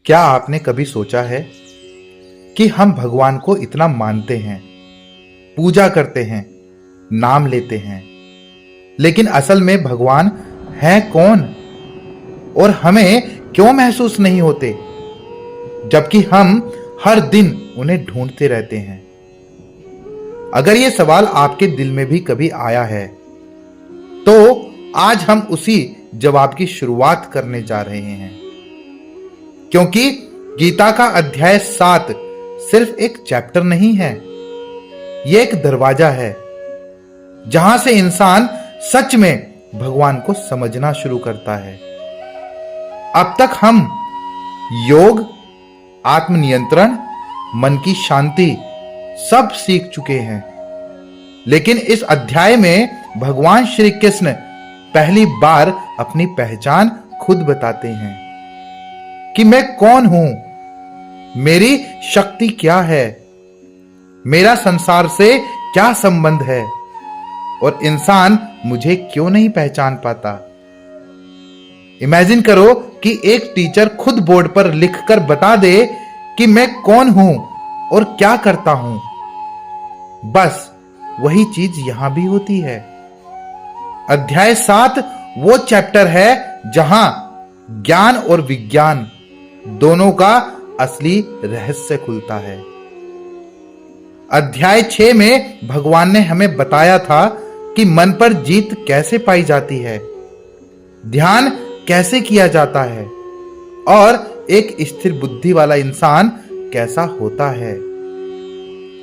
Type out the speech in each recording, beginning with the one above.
क्या आपने कभी सोचा है कि हम भगवान को इतना मानते हैं, पूजा करते हैं, नाम लेते हैं, लेकिन असल में भगवान है कौन और हमें क्यों महसूस नहीं होते, जबकि हम हर दिन उन्हें ढूंढते रहते हैं। अगर यह सवाल आपके दिल में भी कभी आया है तो आज हम उसी जवाब की शुरुआत करने जा रहे हैं, क्योंकि गीता का अध्याय 7 सिर्फ एक चैप्टर नहीं है, यह एक दरवाजा है जहां से इंसान सच में भगवान को समझना शुरू करता है। अब तक हम योग, आत्मनियंत्रण, मन की शांति सब सीख चुके हैं, लेकिन इस अध्याय में भगवान श्री कृष्ण पहली बार अपनी पहचान खुद बताते हैं कि मैं कौन हूं, मेरी शक्ति क्या है, मेरा संसार से क्या संबंध है और इंसान मुझे क्यों नहीं पहचान पाता। इमेजिन करो कि एक टीचर खुद बोर्ड पर लिखकर बता दे कि मैं कौन हूं और क्या करता हूं। बस वही चीज यहां भी होती है। अध्याय 7 वो चैप्टर है जहां ज्ञान और विज्ञान दोनों का असली रहस्य खुलता है। अध्याय 6 में भगवान ने हमें बताया था कि मन पर जीत कैसे पाई जाती है, ध्यान कैसे किया जाता है और एक स्थिर बुद्धि वाला इंसान कैसा होता है।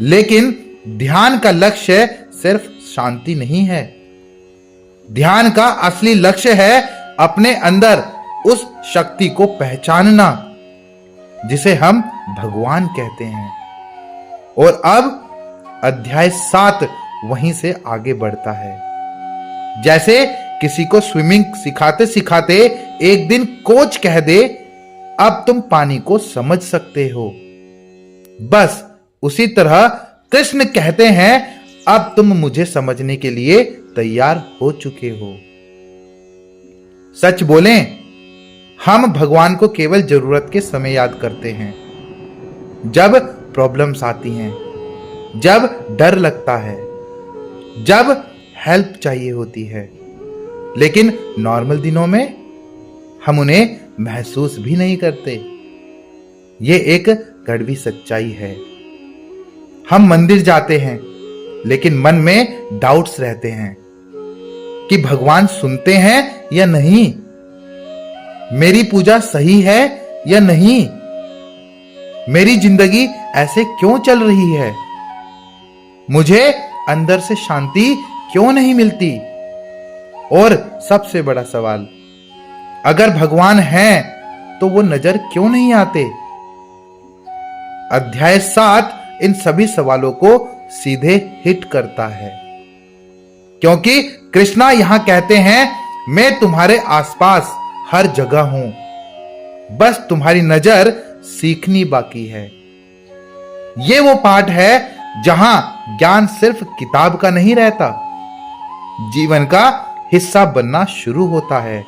लेकिन ध्यान का लक्ष्य सिर्फ शांति नहीं है, ध्यान का असली लक्ष्य है अपने अंदर उस शक्ति को पहचानना जिसे हम भगवान कहते हैं। और अब अध्याय 7 वहीं से आगे बढ़ता है। जैसे किसी को स्विमिंग सिखाते सिखाते एक दिन कोच कह दे, अब तुम पानी को समझ सकते हो। बस उसी तरह कृष्ण कहते हैं, अब तुम मुझे समझने के लिए तैयार हो चुके हो। सच बोलें, हम भगवान को केवल जरूरत के समय याद करते हैं, जब प्रॉब्लम्स आती हैं, जब डर लगता है, जब हेल्प चाहिए होती है। लेकिन नॉर्मल दिनों में हम उन्हें महसूस भी नहीं करते। यह एक कड़वी सच्चाई है। हम मंदिर जाते हैं, लेकिन मन में डाउट्स रहते हैं कि भगवान सुनते हैं या नहीं, मेरी पूजा सही है या नहीं, मेरी जिंदगी ऐसे क्यों चल रही है, मुझे अंदर से शांति क्यों नहीं मिलती। और सबसे बड़ा सवाल, अगर भगवान हैं तो वो नजर क्यों नहीं आते। अध्याय 7 इन सभी सवालों को सीधे हिट करता है, क्योंकि कृष्णा यहां कहते हैं, मैं तुम्हारे आसपास हर जगह हूं, बस तुम्हारी नजर सीखनी बाकी है। यह वो पाठ है जहां ज्ञान सिर्फ किताब का नहीं रहता, जीवन का हिस्सा बनना शुरू होता है।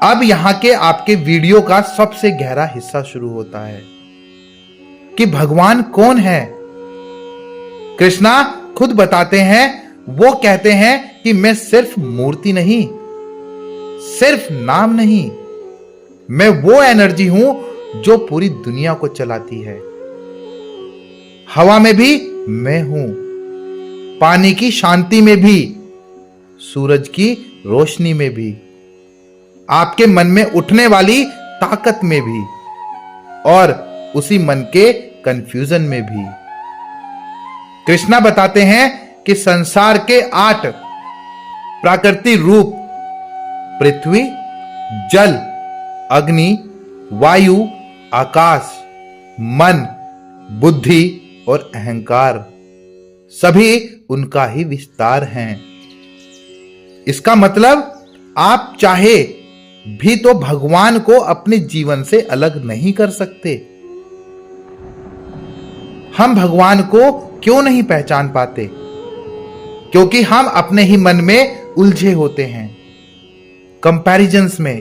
अब यहां के आपके वीडियो का सबसे गहरा हिस्सा शुरू होता है कि भगवान कौन है। कृष्णा खुद बताते हैं, वो कहते हैं कि मैं सिर्फ मूर्ति नहीं, सिर्फ नाम नहीं, मैं वो एनर्जी हूं जो पूरी दुनिया को चलाती है। हवा में भी मैं हूं, पानी की शांति में भी, सूरज की रोशनी में भी, आपके मन में उठने वाली ताकत में भी और उसी मन के कंफ्यूजन में भी। कृष्णा बताते हैं कि संसार के 8 प्राकृतिक रूप, पृथ्वी, जल, अग्नि, वायु, आकाश, मन, बुद्धि और अहंकार, सभी उनका ही विस्तार हैं। इसका मतलब आप चाहे भी तो भगवान को अपने जीवन से अलग नहीं कर सकते। हम भगवान को क्यों नहीं पहचान पाते? क्योंकि हम अपने ही मन में उलझे होते हैं, कंपैरिजन्स में,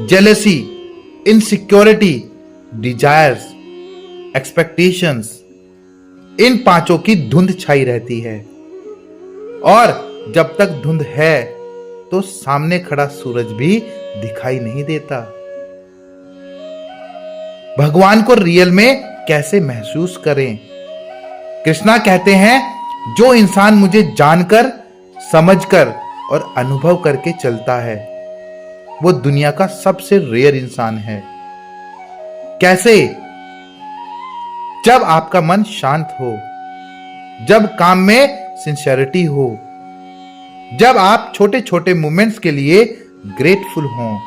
जेलेसी, इनसिक्योरिटी, डिजायर्स, एक्सपेक्टेशंस, इन पांचों की धुंध छाई रहती है। और जब तक धुंध है तो सामने खड़ा सूरज भी दिखाई नहीं देता। भगवान को रियल में कैसे महसूस करें? कृष्णा कहते हैं, जो इंसान मुझे जानकर, समझकर और अनुभव करके चलता है वो दुनिया का सबसे रेयर इंसान है। कैसे? जब आपका मन शांत हो, जब काम में सिंसियरिटी हो, जब आप छोटे छोटे मोमेंट्स के लिए ग्रेटफुल हों,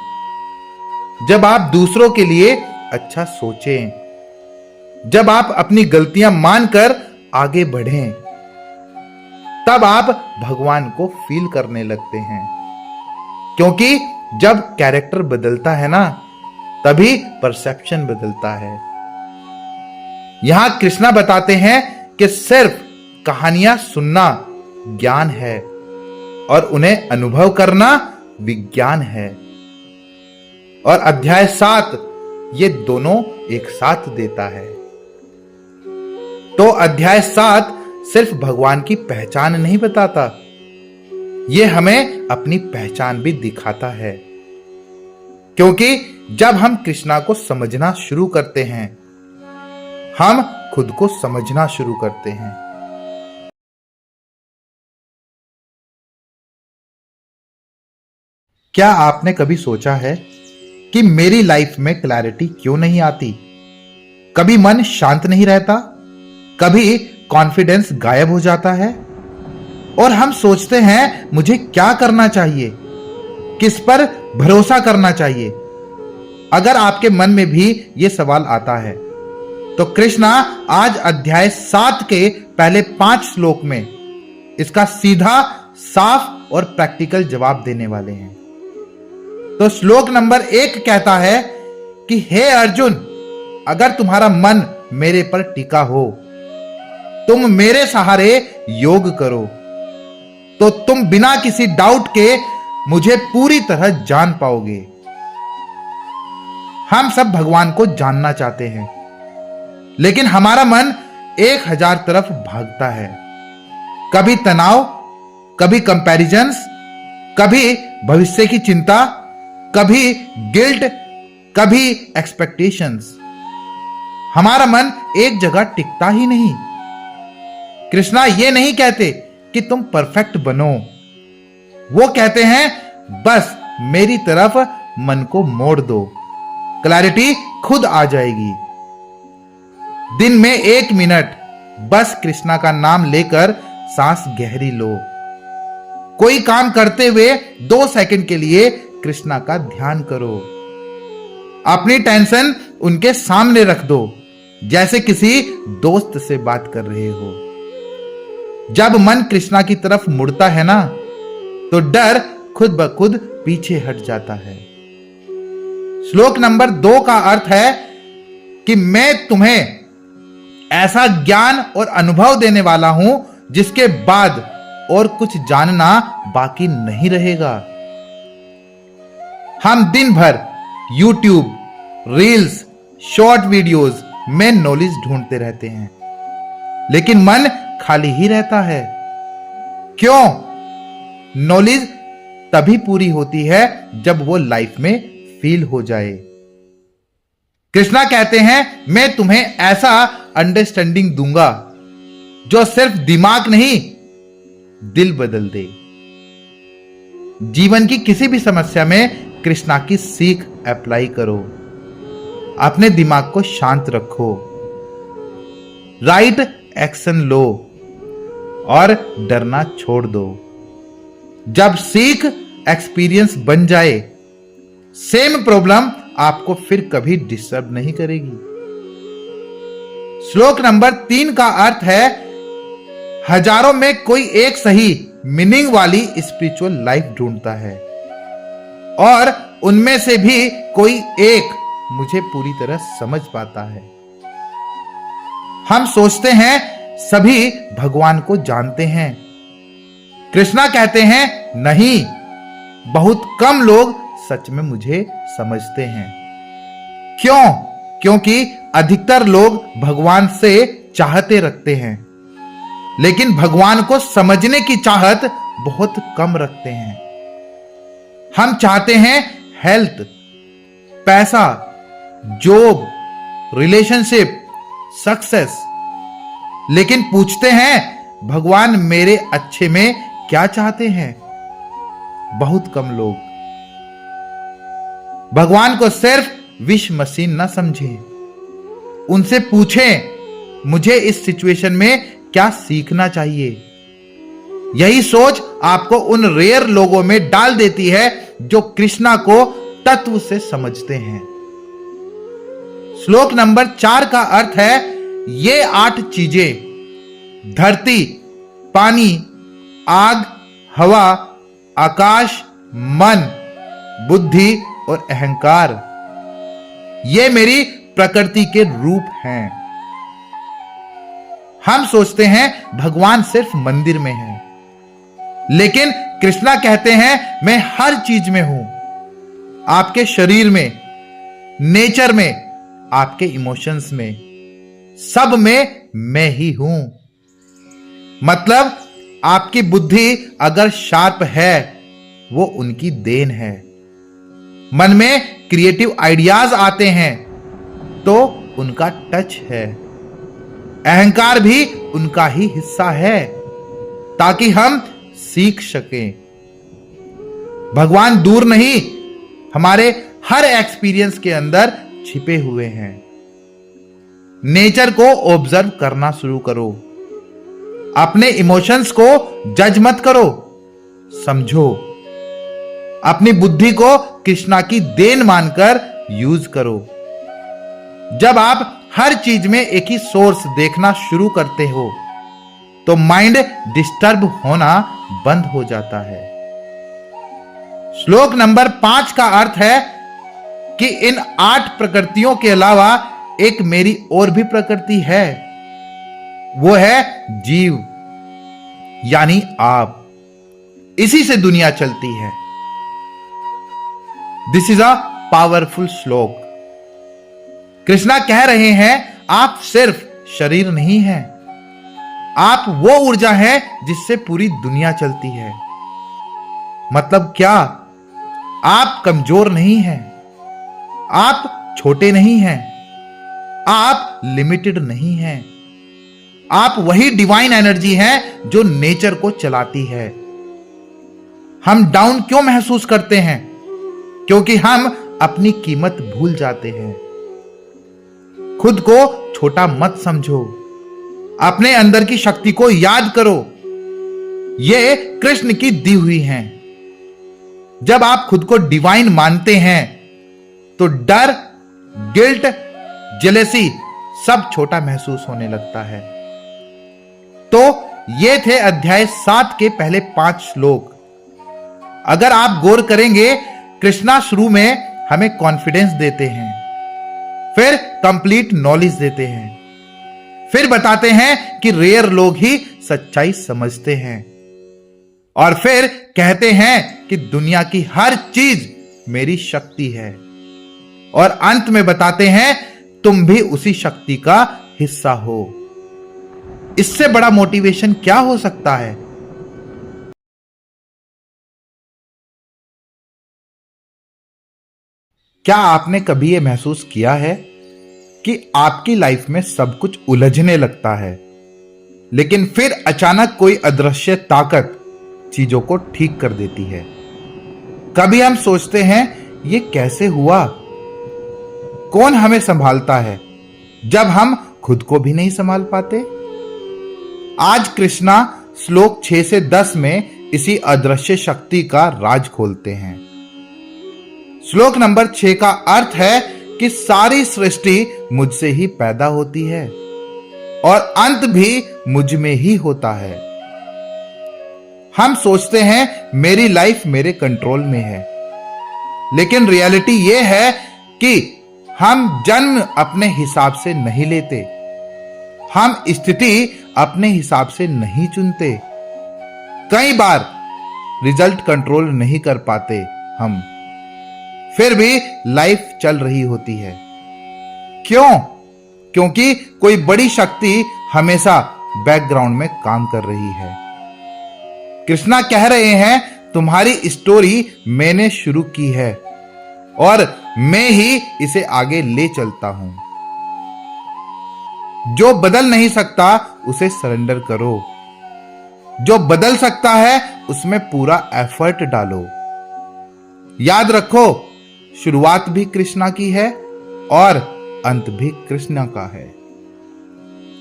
जब आप दूसरों के लिए अच्छा सोचें, जब आप अपनी गलतियां मानकर आगे बढ़ें, तब आप भगवान को फील करने लगते हैं। क्योंकि जब कैरेक्टर बदलता है ना, तभी परसेप्शन बदलता है। यहां कृष्णा बताते हैं कि सिर्फ कहानियां सुनना ज्ञान है और उन्हें अनुभव करना विज्ञान है। और अध्याय 7 ये दोनों एक साथ देता है। तो अध्याय 7 सिर्फ भगवान की पहचान नहीं बताता, ये हमें अपनी पहचान भी दिखाता है। क्योंकि जब हम कृष्णा को समझना शुरू करते हैं, हम खुद को समझना शुरू करते हैं। क्या आपने कभी सोचा है कि मेरी लाइफ में क्लैरिटी क्यों नहीं आती? कभी मन शांत नहीं रहता, कभी कॉन्फिडेंस गायब हो जाता है और हम सोचते हैं मुझे क्या करना चाहिए, किस पर भरोसा करना चाहिए। अगर आपके मन में भी यह सवाल आता है तो कृष्णा आज अध्याय 7 के पहले 5 श्लोक में इसका सीधा, साफ और प्रैक्टिकल जवाब देने वाले हैं। तो श्लोक नंबर 1 कहता है कि हे अर्जुन, अगर तुम्हारा मन मेरे पर टिका हो, तुम मेरे सहारे योग करो, तो तुम बिना किसी डाउट के मुझे पूरी तरह जान पाओगे। हम सब भगवान को जानना चाहते हैं, लेकिन हमारा मन 1000 तरफ भागता है। कभी तनाव, कभी कंपैरिजंस, कभी भविष्य की चिंता, कभी गिल्ट, कभी एक्सपेक्टेशंस। हमारा मन एक जगह टिकता ही नहीं। कृष्णा ये नहीं कहते कि तुम परफेक्ट बनो, वो कहते हैं बस मेरी तरफ मन को मोड़ दो, क्लैरिटी खुद आ जाएगी। दिन में 1 मिनट बस कृष्णा का नाम लेकर सांस गहरी लो। कोई काम करते हुए 2 सेकंड के लिए कृष्णा का ध्यान करो। अपनी टेंशन उनके सामने रख दो, जैसे किसी दोस्त से बात कर रहे हो। जब मन कृष्णा की तरफ मुड़ता है ना, तो डर खुद ब खुद पीछे हट जाता है। श्लोक नंबर 2 का अर्थ है कि मैं तुम्हें ऐसा ज्ञान और अनुभव देने वाला हूं जिसके बाद और कुछ जानना बाकी नहीं रहेगा। हम दिन भर YouTube, रील्स, शॉर्ट वीडियोस में नॉलेज ढूंढते रहते हैं, लेकिन मन खाली ही रहता है। क्यों? नॉलेज तभी पूरी होती है जब वो लाइफ में फील हो जाए। कृष्णा कहते हैं मैं तुम्हें ऐसा अंडरस्टैंडिंग दूंगा जो सिर्फ दिमाग नहीं, दिल बदल दे। जीवन की किसी भी समस्या में कृष्णा की सीख अप्लाई करो। अपने दिमाग को शांत रखो, राइट एक्शन लो और डरना छोड़ दो। जब सीख एक्सपीरियंस बन जाए, सेम प्रॉब्लम आपको फिर कभी डिस्टर्ब नहीं करेगी। श्लोक नंबर 3 का अर्थ है हजारों में कोई एक सही मीनिंग वाली स्पिरिचुअल लाइफ ढूंढता है और उनमें से भी कोई एक मुझे पूरी तरह समझ पाता है। हम सोचते हैं सभी भगवान को जानते हैं। कृष्णा कहते हैं नहीं, बहुत कम लोग सच में मुझे समझते हैं। क्यों? क्योंकि अधिकतर लोग भगवान से चाहते रखते हैं, लेकिन भगवान को समझने की चाहत बहुत कम रखते हैं। हम चाहते हैं हेल्थ, पैसा, जॉब, रिलेशनशिप, सक्सेस, लेकिन पूछते हैं भगवान मेरे अच्छे में क्या चाहते हैं? बहुत कम लोग। भगवान को सिर्फ विश मशीन न समझें, उनसे पूछें मुझे इस सिचुएशन में क्या सीखना चाहिए। यही सोच आपको उन रेयर लोगों में डाल देती है जो कृष्णा को तत्व से समझते हैं। श्लोक नंबर 4 का अर्थ है ये 8 चीजें, धरती, पानी, आग, हवा, आकाश, मन, बुद्धि और अहंकार, ये मेरी प्रकृति के रूप हैं। हम सोचते हैं भगवान सिर्फ मंदिर में है, लेकिन कृष्णा कहते हैं मैं हर चीज में हूं, आपके शरीर में, नेचर में, आपके इमोशंस में, सब में मैं ही हूं। मतलब आपकी बुद्धि अगर शार्प है वो उनकी देन है। मन में क्रिएटिव आइडियाज आते हैं तो उनका टच है। अहंकार भी उनका ही हिस्सा है ताकि हम सीख सकें। भगवान दूर नहीं, हमारे हर एक्सपीरियंस के अंदर छिपे हुए हैं। नेचर को ऑब्जर्व करना शुरू करो। अपने इमोशंस को जज मत करो, समझो। अपनी बुद्धि को कृष्णा की देन मानकर यूज करो। जब आप हर चीज में एक ही सोर्स देखना शुरू करते हो तो माइंड डिस्टर्ब होना बंद हो जाता है। श्लोक नंबर 5 का अर्थ है कि इन 8 प्रकृतियों के अलावा एक मेरी और भी प्रकृति है, वो है जीव, यानी आप। इसी से दुनिया चलती है। दिस इज अ पावरफुल श्लोक। कृष्णा कह रहे हैं आप सिर्फ शरीर नहीं हैं, आप वो ऊर्जा है जिससे पूरी दुनिया चलती है। मतलब क्या? आप कमजोर नहीं हैं, आप छोटे नहीं हैं, आप लिमिटेड नहीं हैं। आप वही डिवाइन एनर्जी हैं जो नेचर को चलाती है। हम डाउन क्यों महसूस करते हैं? क्योंकि हम अपनी कीमत भूल जाते हैं। खुद को छोटा मत समझो, अपने अंदर की शक्ति को याद करो, ये कृष्ण की दी हुई हैं। जब आप खुद को डिवाइन मानते हैं तो डर, गिल्ट, जेलेसी सब छोटा महसूस होने लगता है। तो ये थे अध्याय 7 के पहले 5 श्लोक। अगर आप गौर करेंगे, कृष्णा शुरू में हमें कॉन्फिडेंस देते हैं, फिर कंप्लीट नॉलेज देते हैं, फिर बताते हैं कि रेयर लोग ही सच्चाई समझते हैं, और फिर कहते हैं कि दुनिया की हर चीज मेरी शक्ति है, और अंत में बताते हैं तुम भी उसी शक्ति का हिस्सा हो। इससे बड़ा मोटिवेशन क्या हो सकता है? क्या आपने कभी यह महसूस किया है कि आपकी लाइफ में सब कुछ उलझने लगता है, लेकिन फिर अचानक कोई अदृश्य ताकत चीजों को ठीक कर देती है? कभी हम सोचते हैं ये कैसे हुआ? कौन हमें संभालता है जब हम खुद को भी नहीं संभाल पाते? आज कृष्णा श्लोक 6 से 10 में इसी अदृश्य शक्ति का राज खोलते हैं। श्लोक नंबर 6 का अर्थ है कि सारी सृष्टि मुझसे ही पैदा होती है और अंत भी मुझ में ही होता है। हम सोचते हैं मेरी लाइफ मेरे कंट्रोल में है, लेकिन रियलिटी यह है कि हम जन्म अपने हिसाब से नहीं लेते, हम स्थिति अपने हिसाब से नहीं चुनते। कई बार रिजल्ट कंट्रोल नहीं कर पाते हम, फिर भी लाइफ चल रही होती है। क्यों? क्योंकि कोई बड़ी शक्ति हमेशा बैकग्राउंड में काम कर रही है। कृष्णा कह रहे हैं, तुम्हारी स्टोरी मैंने शुरू की है और मैं ही इसे आगे ले चलता हूं। जो बदल नहीं सकता उसे सरेंडर करो, जो बदल सकता है उसमें पूरा एफर्ट डालो। याद रखो, शुरुआत भी कृष्णा की है और अंत भी कृष्णा का है।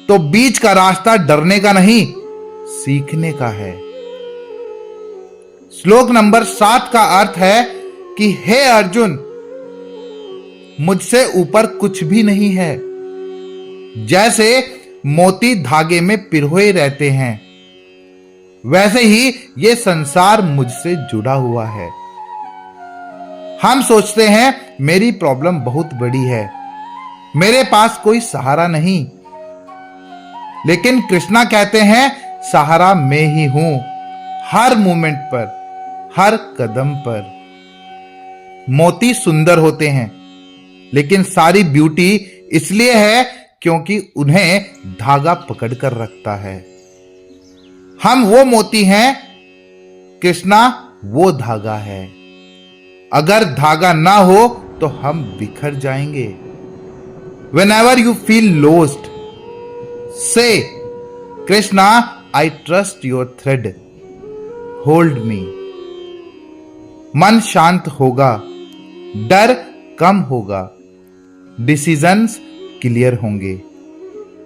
तो बीच का रास्ता डरने का नहीं, सीखने का है। श्लोक नंबर 7 का अर्थ है कि हे अर्जुन, मुझसे ऊपर कुछ भी नहीं है। जैसे मोती धागे में पिरोए रहते हैं, वैसे ही ये संसार मुझसे जुड़ा हुआ है। हम सोचते हैं मेरी प्रॉब्लम बहुत बड़ी है, मेरे पास कोई सहारा नहीं। लेकिन कृष्णा कहते हैं, सहारा मैं ही हूं, हर मोमेंट पर, हर कदम पर। मोती सुंदर होते हैं, लेकिन सारी ब्यूटी इसलिए है क्योंकि उन्हें धागा पकड़कर रखता है। हम वो मोती हैं, कृष्णा वो धागा है। अगर धागा ना हो तो हम बिखर जाएंगे। Whenever you feel lost, say, Krishna, I trust your thread. Hold me. मन शांत होगा, डर कम होगा, डिसीजंस क्लियर होंगे।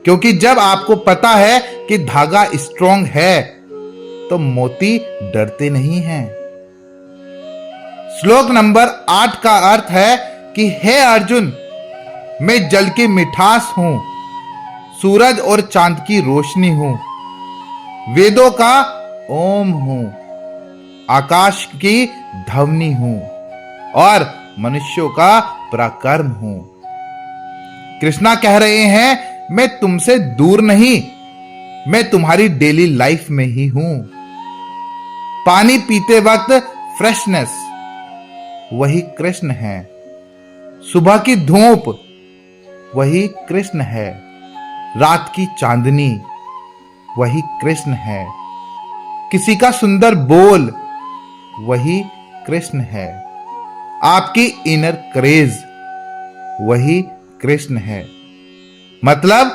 क्योंकि जब आपको पता है कि धागा स्ट्रॉन्ग है तो मोती डरते नहीं हैं। श्लोक नंबर 8 का अर्थ है कि हे अर्जुन, मैं जल की मिठास हूं, सूरज और चांद की रोशनी हूं, वेदों का ओम हूं, आकाश की ध्वनि हूं और मनुष्यों का पराक्रम हूं। कृष्णा कह रहे हैं, मैं तुमसे दूर नहीं, मैं तुम्हारी डेली लाइफ में ही हूं। पानी पीते वक्त फ्रेशनेस, वही कृष्ण है। सुबह की धूप, वही कृष्ण है। रात की चांदनी, वही कृष्ण है। किसी का सुंदर बोल, वही कृष्ण है। आपकी इनर करेज, वही कृष्ण है। मतलब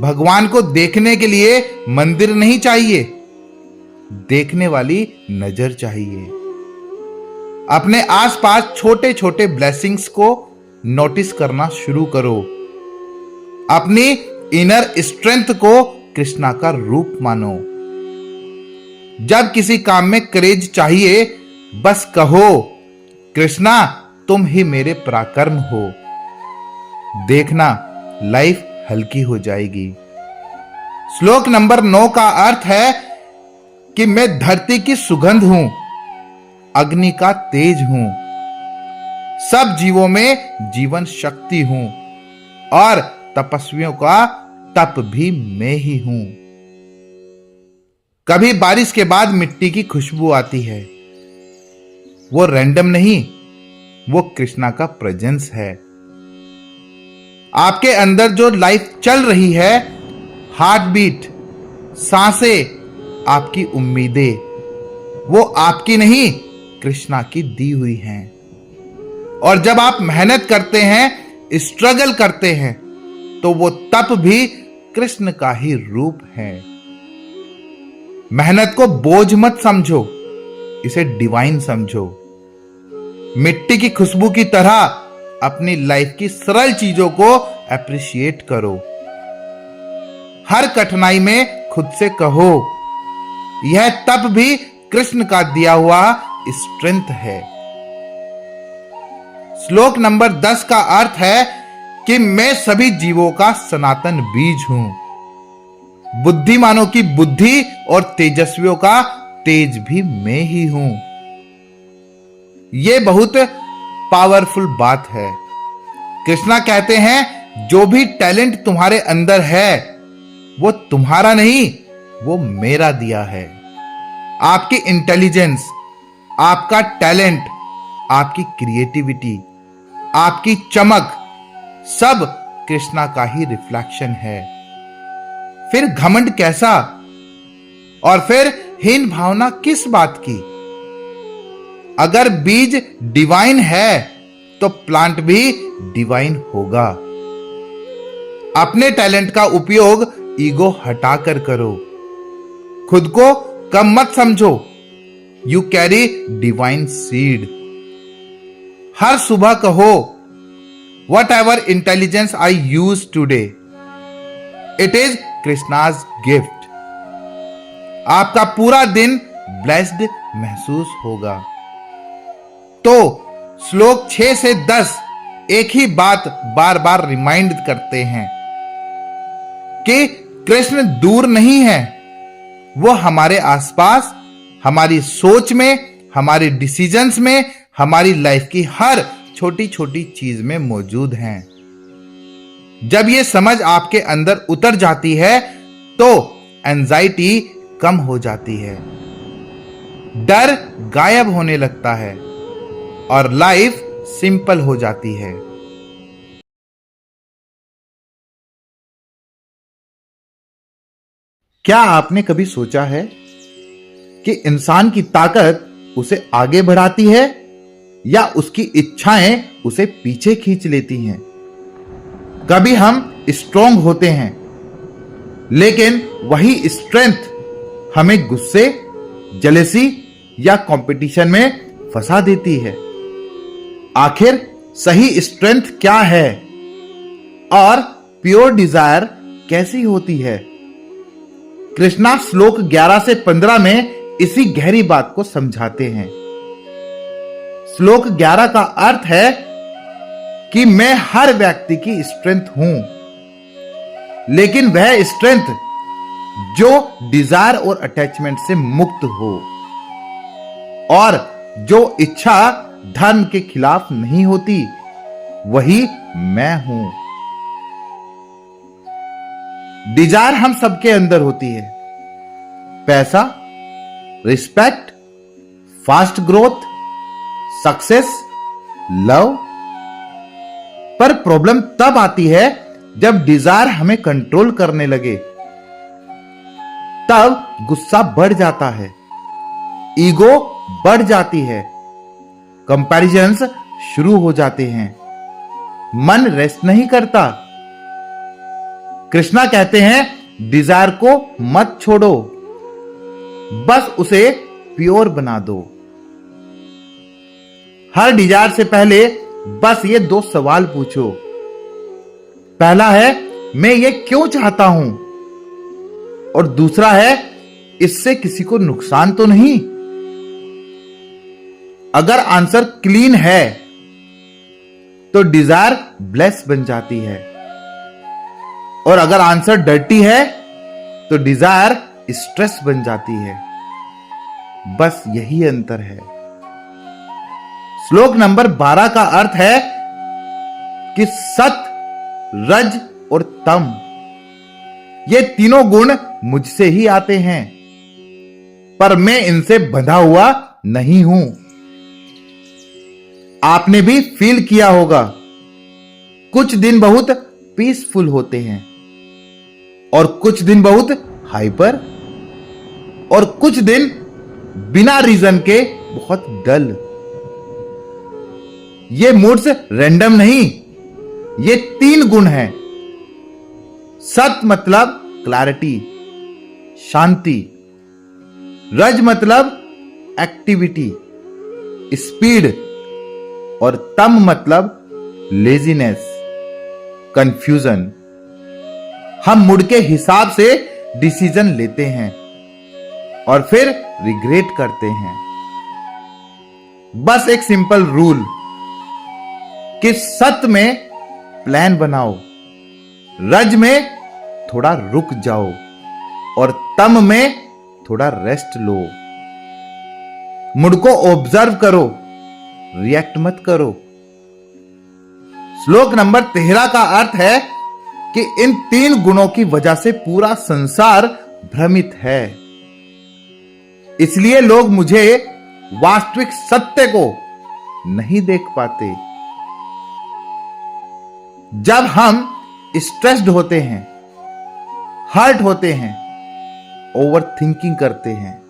भगवान को देखने के लिए मंदिर नहीं चाहिए, देखने वाली नजर चाहिए। अपने आसपास छोटे छोटे ब्लेसिंग्स को नोटिस करना शुरू करो। अपनी इनर स्ट्रेंथ को कृष्णा का रूप मानो। जब किसी काम में करेज चाहिए, बस कहो, कृष्णा तुम ही मेरे पराक्रम हो। देखना लाइफ हल्की हो जाएगी। श्लोक नंबर 9 का अर्थ है कि मैं धरती की सुगंध हूं, अग्नि का तेज हूं, सब जीवों में जीवन शक्ति हूं और तपस्वियों का तप भी मैं ही हूं। कभी बारिश के बाद मिट्टी की खुशबू आती है, वो रैंडम नहीं, वो कृष्णा का प्रेजेंस है। आपके अंदर जो लाइफ चल रही है, हार्ट बीट, सांसें, आपकी उम्मीदें, वो आपकी नहीं, कृष्णा की दी हुई हैं। और जब आप मेहनत करते हैं, स्ट्रगल करते हैं, तो वो तप भी कृष्ण का ही रूप है। मेहनत को बोझ मत समझो, इसे डिवाइन समझो। मिट्टी की खुशबू की तरह अपनी लाइफ की सरल चीजों को अप्रिशिएट करो। हर कठिनाई में खुद से कहो, यह तप भी कृष्ण का दिया हुआ स्ट्रेंथ है। श्लोक नंबर 10 का अर्थ है कि मैं सभी जीवों का सनातन बीज हूं। बुद्धिमानों की बुद्धि और तेजस्वियों का तेज भी मैं ही हूं। यह बहुत पावरफुल बात है। कृष्णा कहते हैं, जो भी टैलेंट तुम्हारे अंदर है वो तुम्हारा नहीं, वो मेरा दिया है। आपकी इंटेलिजेंस, आपका टैलेंट, आपकी क्रिएटिविटी, आपकी चमक सब कृष्णा का ही रिफ्लेक्शन है। फिर घमंड कैसा, और फिर हीन भावना किस बात की? अगर बीज डिवाइन है तो प्लांट भी डिवाइन होगा। अपने टैलेंट का उपयोग ईगो हटाकर करो। खुद को कम मत समझो। You carry divine seed. हर सुबह कहो, what ever intelligence I use today, it is Krishna's gift. आपका पूरा दिन ब्लेस्ड महसूस होगा। तो श्लोक 6 से 10 एक ही बात बार बार रिमाइंड करते हैं कि कृष्ण दूर नहीं है। वो हमारे आसपास, हमारी सोच में, हमारे डिसीजंस में, हमारी लाइफ की हर छोटी छोटी चीज में मौजूद हैं। जब ये समझ आपके अंदर उतर जाती है तो एंजाइटी कम हो जाती है, डर गायब होने लगता है और लाइफ सिंपल हो जाती है। क्या आपने कभी सोचा है कि इंसान की ताकत उसे आगे बढ़ाती है या उसकी इच्छाएं उसे पीछे खींच लेती हैं? कभी हम स्ट्रांग होते हैं, लेकिन वही स्ट्रेंथ हमें गुस्से, जेलेसी या कंपटीशन में फंसा देती है। आखिर सही स्ट्रेंथ क्या है और प्योर डिजायर कैसी होती है? कृष्णा श्लोक 11 से 15 में इसी गहरी बात को समझाते हैं। श्लोक 11 का अर्थ है कि मैं हर व्यक्ति की स्ट्रेंथ हूं, लेकिन वह स्ट्रेंथ जो डिजायर और अटैचमेंट से मुक्त हो और जो इच्छा धर्म के खिलाफ नहीं होती, वही मैं हूं। डिजायर हम सबके अंदर होती है। पैसा, respect, fast growth, success, love. पर प्रॉब्लम तब आती है जब डिजायर हमें कंट्रोल करने लगे। तब गुस्सा बढ़ जाता है, ईगो बढ़ जाती है, कंपैरिजन्स शुरू हो जाते हैं, मन रेस्ट नहीं करता। कृष्णा कहते हैं डिजायर को मत छोड़ो, बस उसे प्योर बना दो। हर डिजायर से पहले बस ये 2 सवाल पूछो। पहला है, मैं ये क्यों चाहता हूं? और दूसरा है, इससे किसी को नुकसान तो नहीं? अगर आंसर क्लीन है तो डिजायर ब्लेस बन जाती है, और अगर आंसर डर्टी है तो डिजायर स्ट्रेस बन जाती है। बस यही अंतर है। श्लोक नंबर 12 का अर्थ है कि सत, रज और तम, ये तीनों गुण मुझसे ही आते हैं, पर मैं इनसे बंधा हुआ नहीं हूं। आपने भी फील किया होगा, कुछ दिन बहुत पीसफुल होते हैं और कुछ दिन बहुत हाइपर, और कुछ दिन बिना रीजन के बहुत डल। ये मूड्स रैंडम नहीं, ये 3 गुण हैं। सत मतलब क्लैरिटी, शांति। रज मतलब एक्टिविटी, स्पीड। और तम मतलब लेजीनेस, कंफ्यूजन। हम मूड के हिसाब से डिसीजन लेते हैं और फिर रिग्रेट करते हैं। बस एक सिंपल रूल कि सत में प्लान बनाओ, रज में थोड़ा रुक जाओ और तम में थोड़ा रेस्ट लो। मूड को ऑब्जर्व करो, रिएक्ट मत करो। श्लोक नंबर 13 का अर्थ है कि इन 3 गुणों की वजह से पूरा संसार भ्रमित है। इसलिए लोग मुझे वास्तविक सत्य को नहीं देख पाते। जब हम स्ट्रेस्ड होते हैं, हर्ट होते हैं, ओवर थिंकिंग करते हैं,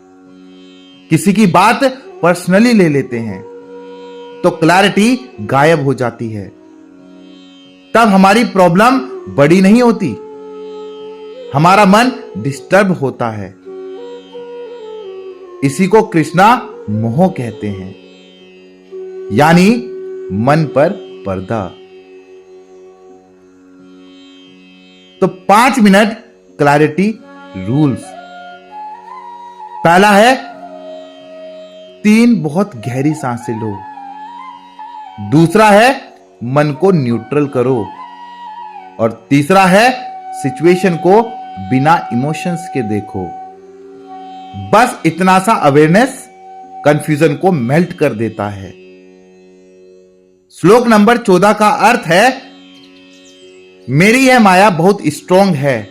किसी की बात पर्सनली ले लेते हैं, तो क्लैरिटी गायब हो जाती है। तब हमारी प्रॉब्लम बड़ी नहीं होती, हमारा मन डिस्टर्ब होता है। इसी को कृष्णा मोह कहते हैं, यानी मन पर पर्दा। तो 5 मिनट क्लैरिटी रूल्स। पहला है 3 बहुत गहरी सांसें लो। दूसरा है मन को न्यूट्रल करो। और तीसरा है सिचुएशन को बिना इमोशंस के देखो। बस इतना सा अवेयरनेस कंफ्यूजन को मेल्ट कर देता है। श्लोक नंबर 14 का अर्थ है, मेरी यह माया बहुत स्ट्रांग है,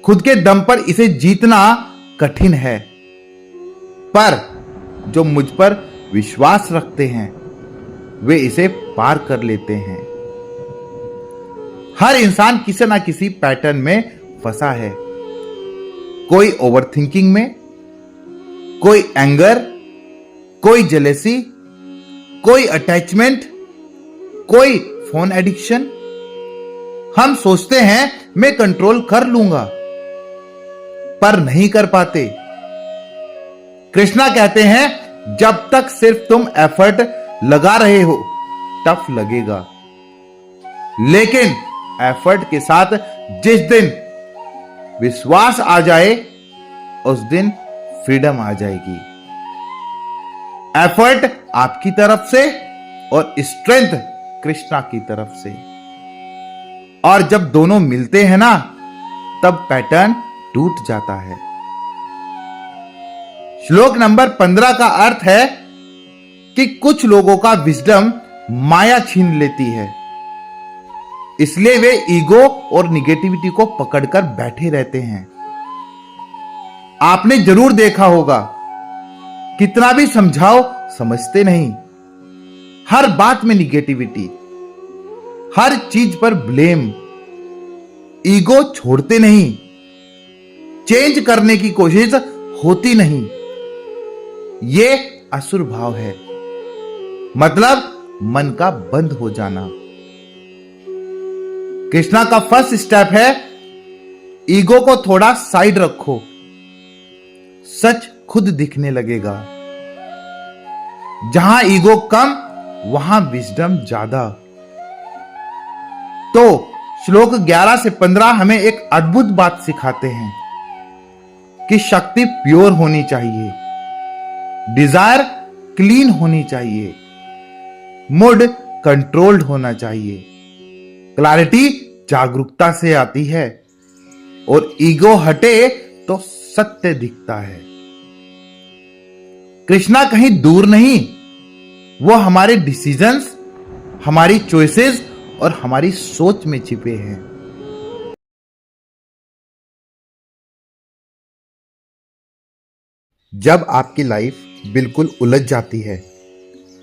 खुद के दम पर इसे जीतना कठिन है, पर जो मुझ पर विश्वास रखते हैं वे इसे पार कर लेते हैं। हर इंसान किसी ना किसी पैटर्न में फंसा है। कोई ओवरथिंकिंग में, कोई एंगर, कोई जेलेसी, कोई अटैचमेंट, कोई फोन एडिक्शन। हम सोचते हैं मैं कंट्रोल कर लूंगा, पर नहीं कर पाते। कृष्णा कहते हैं, जब तक सिर्फ तुम एफर्ट लगा रहे हो टफ लगेगा, लेकिन एफर्ट के साथ जिस दिन विश्वास आ जाए उस दिन फ्रीडम आ जाएगी। एफर्ट आपकी तरफ से और स्ट्रेंथ कृष्णा की तरफ से। और जब दोनों मिलते हैं ना, तब पैटर्न टूट जाता है। श्लोक नंबर 15 का अर्थ है कि कुछ लोगों का विजडम माया छीन लेती है, इसलिए वे ईगो और निगेटिविटी को पकड़कर बैठे रहते हैं। आपने जरूर देखा होगा, कितना भी समझाओ समझते नहीं। हर बात में निगेटिविटी, हर चीज पर ब्लेम। ईगो छोड़ते नहीं, चेंज करने की कोशिश होती नहीं। यह असुर भाव है, मतलब मन का बंद हो जाना। कृष्णा का फर्स्ट स्टेप है, ईगो को थोड़ा साइड रखो, सच खुद दिखने लगेगा। जहां ईगो कम, वहां विजडम ज्यादा। तो श्लोक 11 से 15 हमें एक अद्भुत बात सिखाते हैं कि शक्ति प्योर होनी चाहिए, डिजायर क्लीन होनी चाहिए, मूड कंट्रोल्ड होना चाहिए, क्लैरिटी जागरूकता से आती है, और ईगो हटे तो सत्य दिखता है। कृष्णा कहीं दूर नहीं, वो हमारे डिसीजंस, हमारी चॉइसेस और हमारी सोच में छिपे हैं। जब आपकी लाइफ बिल्कुल उलझ जाती है,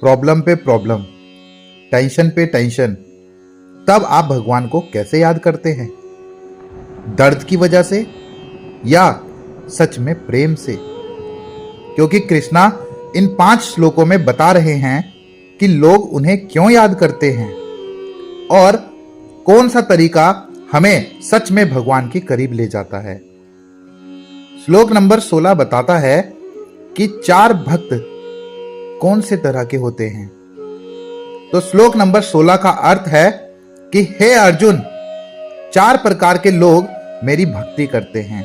प्रॉब्लम पे प्रॉब्लम, टेंशन पे टेंशन, तब आप भगवान को कैसे याद करते हैं? दर्द की वजह से या सच में प्रेम से? क्योंकि कृष्णा इन 5 श्लोकों में बता रहे हैं कि लोग उन्हें क्यों याद करते हैं और कौन सा तरीका हमें सच में भगवान के करीब ले जाता है। श्लोक नंबर 16 बताता है कि 4 भक्त कौन से तरह के होते हैं। तो श्लोक नंबर 16 का अर्थ है कि हे अर्जुन, 4 प्रकार के लोग मेरी भक्ति करते हैं।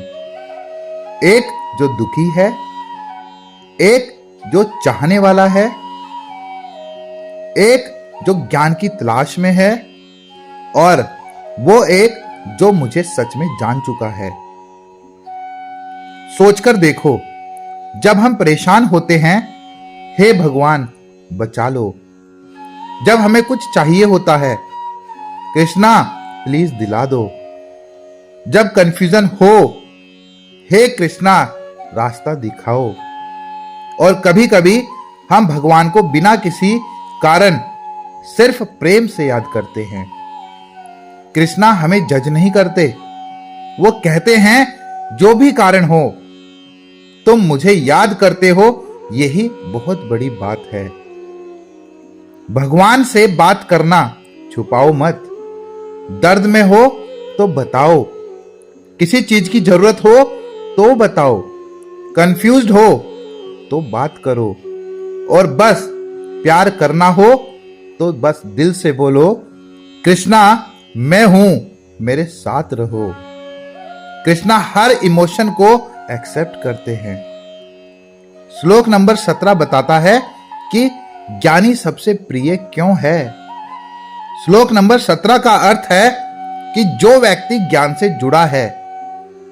एक जो दुखी है, एक जो चाहने वाला है, एक जो ज्ञान की तलाश में है, और वो एक जो मुझे सच में जान चुका है। सोचकर देखो, जब हम परेशान होते हैं, हे भगवान बचा लो। जब हमें कुछ चाहिए होता है, कृष्णा प्लीज दिला दो। जब कंफ्यूजन हो, हे कृष्णा रास्ता दिखाओ। और कभी कभी हम भगवान को बिना किसी कारण सिर्फ प्रेम से याद करते हैं। कृष्णा हमें जज नहीं करते। वो कहते हैं जो भी कारण हो तुम मुझे याद करते हो, यही बहुत बड़ी बात है। भगवान से बात करना छुपाओ मत। दर्द में हो तो बताओ, किसी चीज की जरूरत हो तो बताओ, कंफ्यूज्ड हो तो बात करो, और बस प्यार करना हो तो बस दिल से बोलो, कृष्णा मैं हूं, मेरे साथ रहो। कृष्णा हर इमोशन को एक्सेप्ट करते हैं। श्लोक नंबर 17 बताता है कि ज्ञानी सबसे प्रिय क्यों है। श्लोक नंबर 17 का अर्थ है कि जो व्यक्ति ज्ञान से जुड़ा है,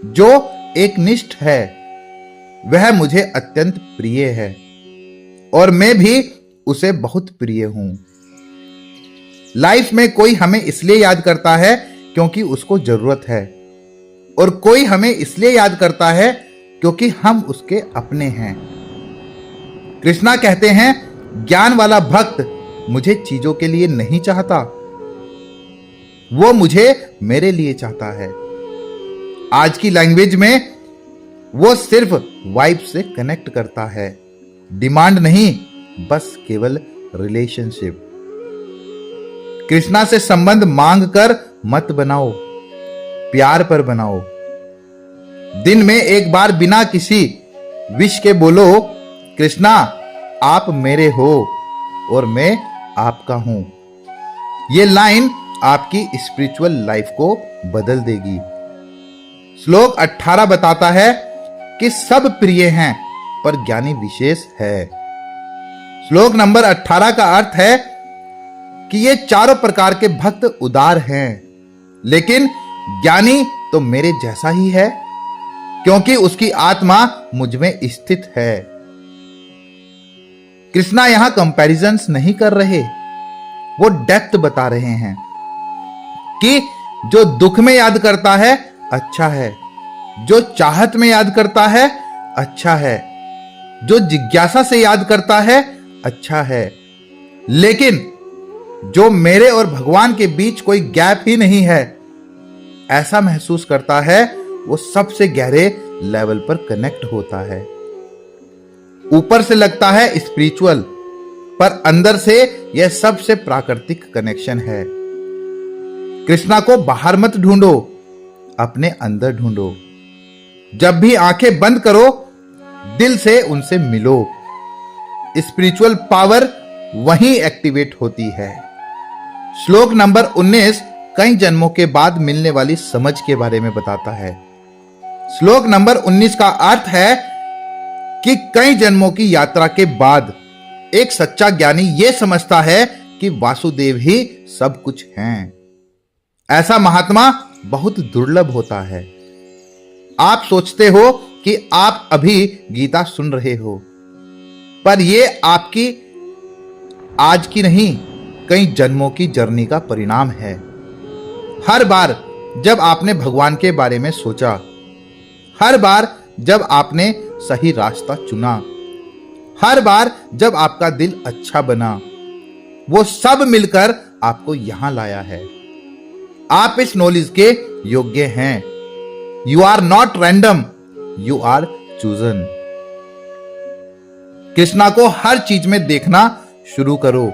जो एक निष्ठ है, वह मुझे अत्यंत प्रिय है और मैं भी उसे बहुत प्रिय हूं। लाइफ में कोई हमें इसलिए याद करता है क्योंकि उसको जरूरत है, और कोई हमें इसलिए याद करता है क्योंकि हम उसके अपने हैं। कृष्णा कहते हैं ज्ञान वाला भक्त मुझे चीजों के लिए नहीं चाहता, वो मुझे मेरे लिए चाहता है। आज की लैंग्वेज में वो सिर्फ वाइब से कनेक्ट करता है, डिमांड नहीं, बस केवल रिलेशनशिप। कृष्णा से संबंध मांग कर मत बनाओ, प्यार पर बनाओ। दिन में एक बार बिना किसी विश के बोलो, कृष्णा आप मेरे हो और मैं आपका हूं। ये लाइन आपकी स्पिरिचुअल लाइफ को बदल देगी। श्लोक 18 बताता है कि सब प्रिय हैं पर ज्ञानी विशेष है। श्लोक नंबर 18 का अर्थ है कि ये चारों प्रकार के भक्त उदार हैं, लेकिन ज्ञानी तो मेरे जैसा ही है क्योंकि उसकी आत्मा मुझ में स्थित है। कृष्णा यहां कंपैरिजंस नहीं कर रहे, वो डेप्थ बता रहे हैं कि जो दुख में याद करता है अच्छा है, जो चाहत में याद करता है अच्छा है, जो जिज्ञासा से याद करता है अच्छा है, लेकिन जो मेरे और भगवान के बीच कोई गैप ही नहीं है ऐसा महसूस करता है, वो सबसे गहरे लेवल पर कनेक्ट होता है। ऊपर से लगता है स्पिरिचुअल, पर अंदर से यह सबसे प्राकृतिक कनेक्शन है। कृष्णा को बाहर मत ढूंढो, अपने अंदर ढूंढो। जब भी आंखें बंद करो, दिल से उनसे मिलो। स्पिरिचुअल पावर वहीं एक्टिवेट होती है। श्लोक नंबर 19 कई जन्मों के बाद मिलने वाली समझ के बारे में बताता है। श्लोक नंबर 19 का अर्थ है कि कई जन्मों की यात्रा के बाद एक सच्चा ज्ञानी यह समझता है कि वासुदेव ही सब कुछ हैं। ऐसा महात्मा बहुत दुर्लभ होता है। आप सोचते हो कि आप अभी गीता सुन रहे हो, पर यह आपकी आज की नहीं, कई जन्मों की जर्नी का परिणाम है। हर बार जब आपने भगवान के बारे में सोचा, हर बार जब आपने सही रास्ता चुना, हर बार जब आपका दिल अच्छा बना, वो सब मिलकर आपको यहां लाया है। आप इस नॉलेज के योग्य हैं। You are not random, you are chosen. Krishna को हर चीज में देखना शुरू करो।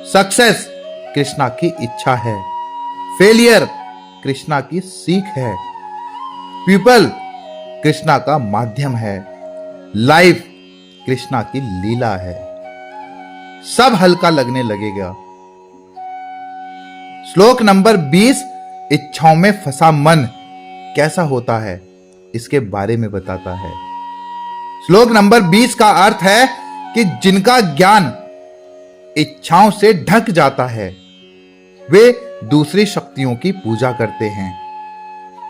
सक्सेस कृष्णा की इच्छा है, फेलियर कृष्णा की सीख है, पीपल कृष्णा का माध्यम है, लाइफ कृष्णा की लीला है। सब हल्का लगने लगेगा। श्लोक नंबर 20 इच्छाओं में फंसा मन कैसा होता है इसके बारे में बताता है। श्लोक नंबर 20 का अर्थ है कि जिनका ज्ञान इच्छाओं से ढक जाता है वे दूसरी शक्तियों की पूजा करते हैं,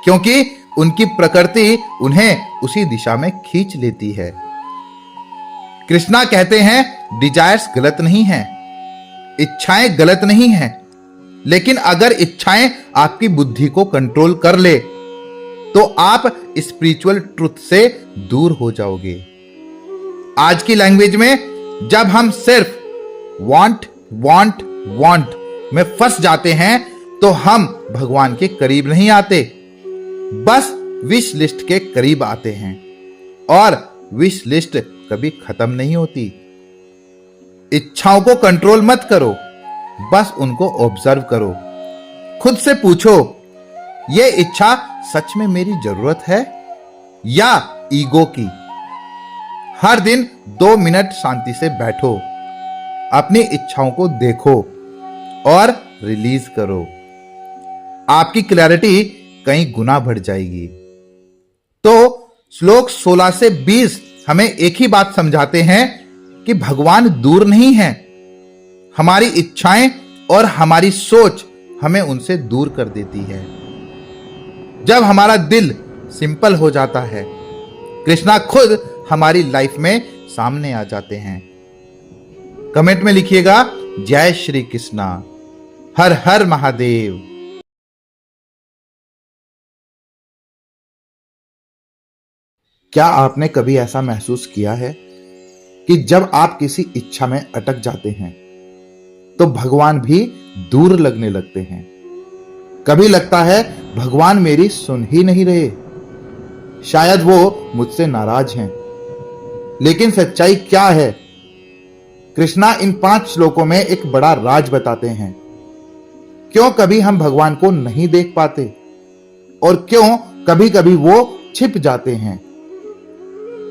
क्योंकि उनकी प्रकृति उन्हें उसी दिशा में खींच लेती है। कृष्णा कहते हैं डिजायर्स गलत नहीं है, इच्छाएं गलत नहीं हैं, लेकिन अगर इच्छाएं आपकी बुद्धि को कंट्रोल कर ले तो आप स्पिरिचुअल ट्रुथ से दूर हो जाओगे। आज की लैंग्वेज में जब हम सिर्फ वांट वांट वांट में फंस जाते हैं तो हम भगवान के करीब नहीं आते, बस विश लिस्ट के करीब आते हैं। और विश लिस्ट कभी खत्म नहीं होती। इच्छाओं को कंट्रोल मत करो, बस उनको ऑब्जर्व करो। खुद से पूछो, यह इच्छा सच में मेरी जरूरत है या ईगो की? हर दिन 2 मिनट शांति से बैठो, अपनी इच्छाओं को देखो और रिलीज करो। आपकी क्लैरिटी कई गुना बढ़ जाएगी। तो श्लोक 16 से 20 हमें एक ही बात समझाते हैं कि भगवान दूर नहीं है। हमारी इच्छाएं और हमारी सोच हमें उनसे दूर कर देती है। जब हमारा दिल सिंपल हो जाता है, कृष्णा खुद हमारी लाइफ में सामने आ जाते हैं। कमेंट में लिखिएगा, जय श्री कृष्णा, हर हर महादेव। क्या आपने कभी ऐसा महसूस किया है कि जब आप किसी इच्छा में अटक जाते हैं तो भगवान भी दूर लगने लगते हैं? कभी लगता है भगवान मेरी सुन ही नहीं रहे, शायद वो मुझसे नाराज हैं। लेकिन सच्चाई क्या है? कृष्णा इन 5 श्लोकों में एक बड़ा राज बताते हैं। क्यों कभी हम भगवान को नहीं देख पाते और क्यों कभी कभी वो छिप जाते हैं।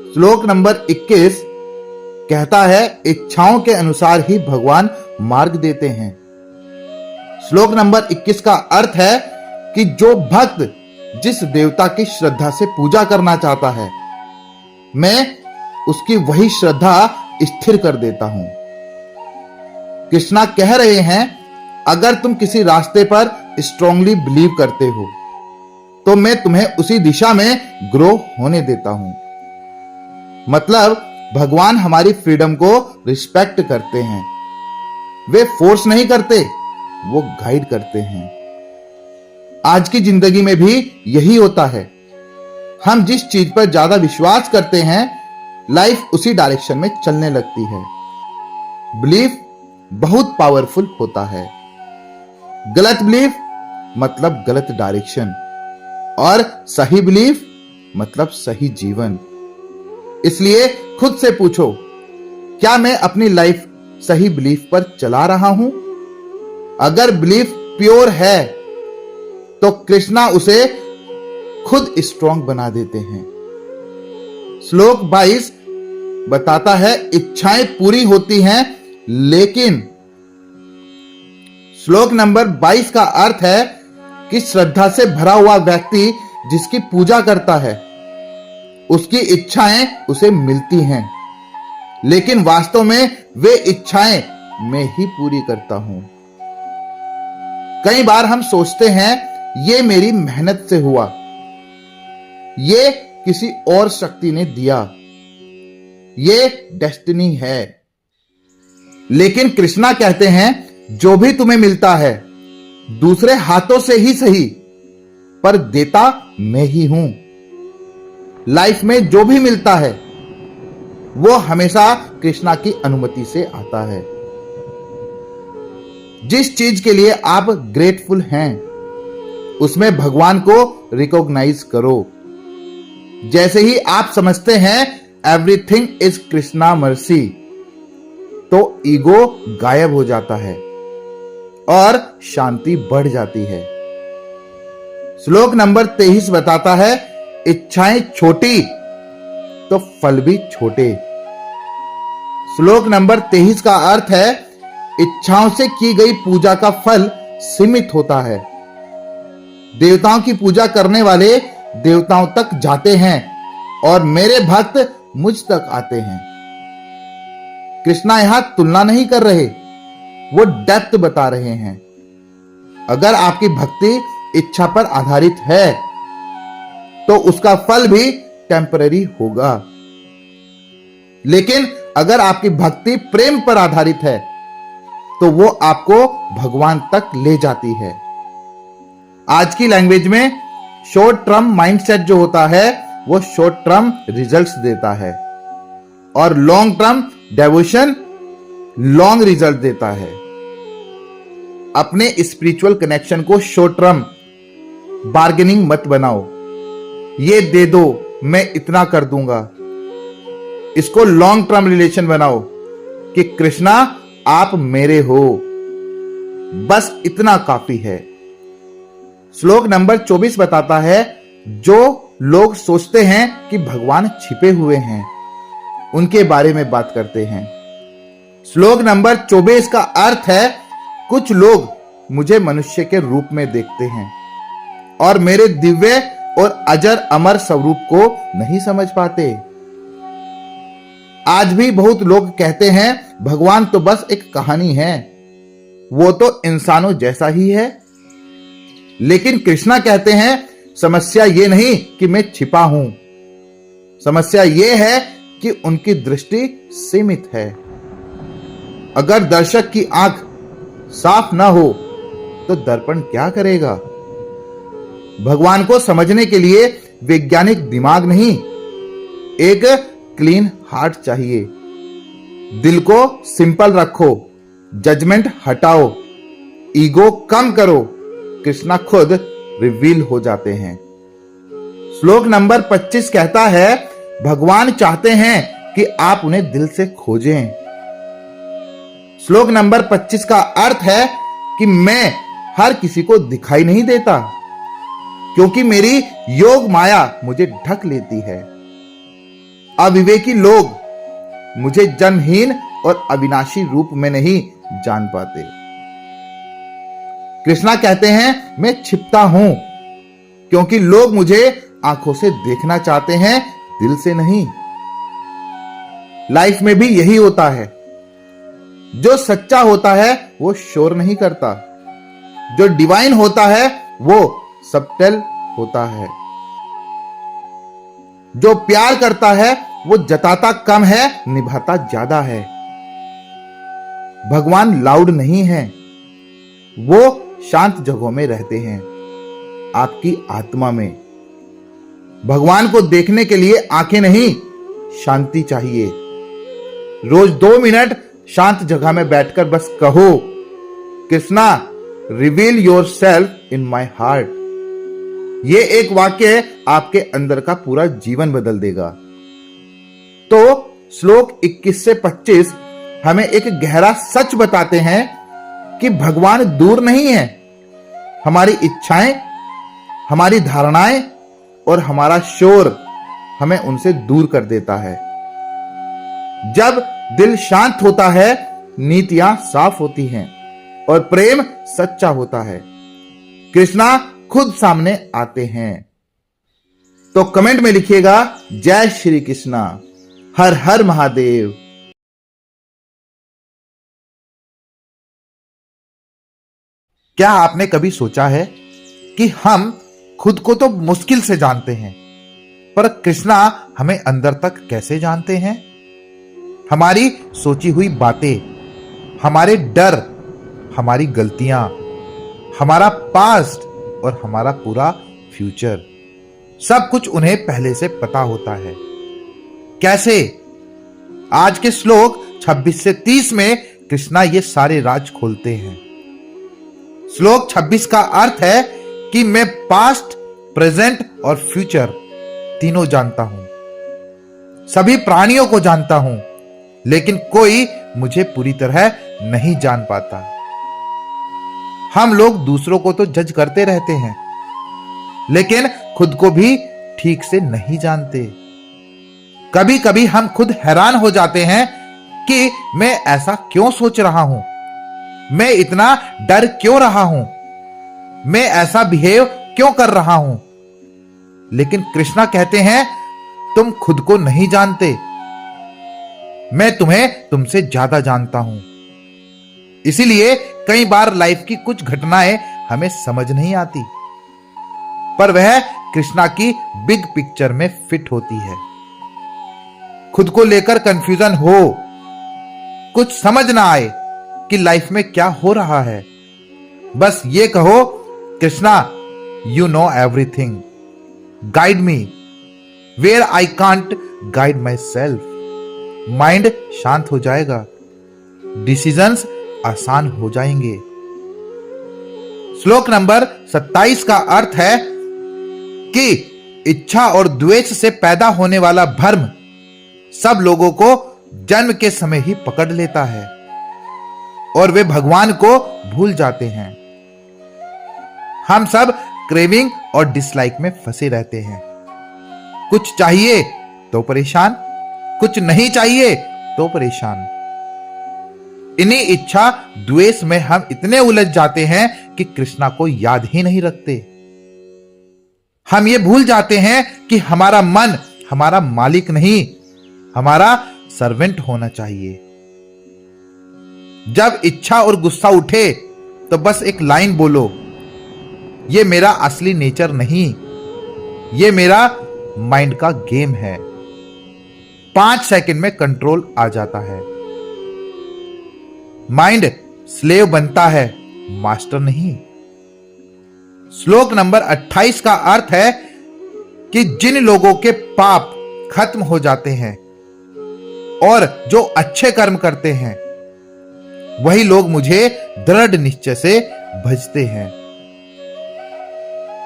श्लोक नंबर 21 कहता है, इच्छाओं के अनुसार ही भगवान मार्ग देते हैं। श्लोक नंबर 21 का अर्थ है कि जो भक्त जिस देवता की श्रद्धा से पूजा करना चाहता है, मैं उसकी वही श्रद्धा स्थिर कर देता हूं। कृष्णा कह रहे हैं, अगर तुम किसी रास्ते पर स्ट्रांगली बिलीव करते हो तो मैं तुम्हें उसी दिशा में ग्रो होने देता हूं। मतलब भगवान हमारी फ्रीडम को रिस्पेक्ट करते हैं। वे फोर्स नहीं करते, वो गाइड करते हैं। आज की जिंदगी में भी यही होता है। हम जिस चीज पर ज्यादा विश्वास करते हैं, लाइफ उसी डायरेक्शन में चलने लगती है। बिलीफ बहुत पावरफुल होता है। गलत बिलीफ मतलब गलत डायरेक्शन और सही बिलीफ मतलब सही जीवन। इसलिए खुद से पूछो, क्या मैं अपनी लाइफ सही बिलीफ पर चला रहा हूं? अगर बिलीफ प्योर है तो कृष्णा उसे खुद स्ट्रांग बना देते हैं। श्लोक 22 बताता है, इच्छाएं पूरी होती हैं लेकिन श्लोक नंबर 22 का अर्थ है कि श्रद्धा से भरा हुआ व्यक्ति जिसकी पूजा करता है, उसकी इच्छाएं उसे मिलती हैं, लेकिन वास्तव में वे इच्छाएं मैं ही पूरी करता हूं। कई बार हम सोचते हैं ये मेरी मेहनत से हुआ, ये किसी और शक्ति ने दिया, ये डेस्टिनी है। लेकिन कृष्णा कहते हैं, जो भी तुम्हें मिलता है दूसरे हाथों से ही सही, पर देता मैं ही हूं। लाइफ में जो भी मिलता है वो हमेशा कृष्णा की अनुमति से आता है। जिस चीज के लिए आप ग्रेटफुल हैं उसमें भगवान को रिकॉग्नाइज करो। जैसे ही आप समझते हैं एवरीथिंग इज कृष्णा मर्सी, तो ईगो गायब हो जाता है और शांति बढ़ जाती है। श्लोक नंबर 23 बताता है, इच्छाएं छोटी तो फल भी छोटे। श्लोक नंबर 23 का अर्थ है, इच्छाओं से की गई पूजा का फल सीमित होता है। देवताओं की पूजा करने वाले देवताओं तक जाते हैं और मेरे भक्त मुझ तक आते हैं। कृष्णा यहां तुलना नहीं कर रहे, वो डेप्थ बता रहे हैं। अगर आपकी भक्ति इच्छा पर आधारित है तो उसका फल भी टेम्पररी होगा, लेकिन अगर आपकी भक्ति प्रेम पर आधारित है तो वो आपको भगवान तक ले जाती है। आज की लैंग्वेज में शॉर्ट टर्म माइंडसेट जो होता है वो शॉर्ट टर्म रिजल्ट्स देता है और लॉन्ग टर्म डेवोशन लॉन्ग रिजल्ट देता है। अपने स्पिरिचुअल कनेक्शन को शॉर्ट टर्म बार्गेनिंग मत बनाओ। ये दे दो, मैं इतना कर दूंगा। इसको लॉन्ग टर्म रिलेशन बनाओ कि कृष्णा आप मेरे हो, बस इतना काफी है। श्लोक नंबर 24 बताता है, जो लोग सोचते हैं कि भगवान छिपे हुए हैं उनके बारे में बात करते हैं। श्लोक नंबर 24 का अर्थ है, कुछ लोग मुझे मनुष्य के रूप में देखते हैं और मेरे दिव्य और अजर अमर स्वरूप को नहीं समझ पाते। आज भी बहुत लोग कहते हैं भगवान तो बस एक कहानी है, वो तो इंसानों जैसा ही है। लेकिन कृष्णा कहते हैं समस्या ये नहीं कि मैं छिपा हूं, समस्या ये है कि उनकी दृष्टि सीमित है। अगर दर्शक की आंख साफ ना हो तो दर्पण क्या करेगा? भगवान को समझने के लिए वैज्ञानिक दिमाग नहीं, एक क्लीन हार्ट चाहिए। दिल को सिंपल रखो, जजमेंट हटाओ, ईगो कम करो, कृष्णा खुद रिवील हो जाते हैं। श्लोक नंबर 25 कहता है, भगवान चाहते हैं कि आप उन्हें दिल से खोजें। श्लोक नंबर 25 का अर्थ है कि मैं हर किसी को दिखाई नहीं देता, क्योंकि मेरी योग माया मुझे ढक लेती है। अविवेकी लोग मुझे जन्महीन और अविनाशी रूप में नहीं जान पाते। कृष्णा कहते हैं, मैं छिपता हूं क्योंकि लोग मुझे आंखों से देखना चाहते हैं, दिल से नहीं। लाइफ में भी यही होता है। जो सच्चा होता है वो शोर नहीं करता, जो डिवाइन होता है वो सबटल होता है। जो प्यार करता है वो जताता कम है, निभाता ज्यादा है। भगवान लाउड नहीं है, वो शांत जगहों में रहते हैं, आपकी आत्मा में। भगवान को देखने के लिए आंखें नहीं, शांति चाहिए। रोज 2 मिनट शांत जगह में बैठकर बस कहो, Krishna reveal yourself in my heart. ये एक वाक्य आपके अंदर का पूरा जीवन बदल देगा। तो श्लोक 21 से 25 हमें एक गहरा सच बताते हैं कि भगवान दूर नहीं है। हमारी इच्छाएं, हमारी धारणाएं और हमारा शोर हमें उनसे दूर कर देता है। जब दिल शांत होता है, नीतियां साफ होती हैं और प्रेम सच्चा होता है, कृष्णा खुद सामने आते हैं। तो कमेंट में लिखिएगा, जय श्री कृष्णा, हर हर महादेव। क्या आपने कभी सोचा है कि हम खुद को तो मुश्किल से जानते हैं, पर कृष्णा हमें अंदर तक कैसे जानते हैं? हमारी सोची हुई बातें, हमारे डर, हमारी गलतियां, हमारा पास्ट और हमारा पूरा फ्यूचर, सब कुछ उन्हें पहले से पता होता है। कैसे? आज के श्लोक 26 से 30 में कृष्णा ये सारे राज खोलते हैं। श्लोक 26 का अर्थ है कि मैं पास्ट, प्रेजेंट और फ्यूचर तीनों जानता हूं। सभी प्राणियों को जानता हूं, लेकिन कोई मुझे पूरी तरह नहीं जान पाता। हम लोग दूसरों को तो जज करते रहते हैं, लेकिन खुद को भी ठीक से नहीं जानते। कभी कभी हम खुद हैरान हो जाते हैं कि मैं ऐसा क्यों सोच रहा हूं, मैं इतना डर क्यों रहा हूं, मैं ऐसा बिहेव क्यों कर रहा हूं। लेकिन कृष्णा कहते हैं, तुम खुद को नहीं जानते, मैं तुम्हें तुमसे ज्यादा जानता हूं। इसीलिए कई बार लाइफ की कुछ घटनाएं हमें समझ नहीं आती, पर वह कृष्णा की बिग पिक्चर में फिट होती है। खुद को लेकर कंफ्यूजन हो, कुछ समझ ना आए कि लाइफ में क्या हो रहा है, बस ये कहो, Krishna you know everything, guide me where I can't guide myself. Mind शांत हो जाएगा, डिसीजंस आसान हो जाएंगे, श्लोक नंबर 27 का अर्थ है कि इच्छा और द्वेष से पैदा होने वाला भ्रम सब लोगों को जन्म के समय ही पकड़ लेता है और वे भगवान को भूल जाते हैं। हम सब क्रेविंग और डिसलाइक में फंसे रहते हैं। कुछ चाहिए तो परेशान, कुछ नहीं चाहिए तो परेशान। इन्हीं इच्छा द्वेष में हम इतने उलझ जाते हैं कि कृष्णा को याद ही नहीं रखते। हम ये भूल जाते हैं कि हमारा मन हमारा मालिक नहीं, हमारा सर्वेंट होना चाहिए। जब इच्छा और गुस्सा उठे तो बस एक लाइन बोलो, ये मेरा असली नेचर नहीं, ये मेरा माइंड का गेम है। 5 सेकंड में कंट्रोल आ जाता है। माइंड स्लेव बनता है, मास्टर नहीं। श्लोक नंबर 28 का अर्थ है कि जिन लोगों के पाप खत्म हो जाते हैं और जो अच्छे कर्म करते हैं, वही लोग मुझे दृढ़ निश्चय से भजते हैं।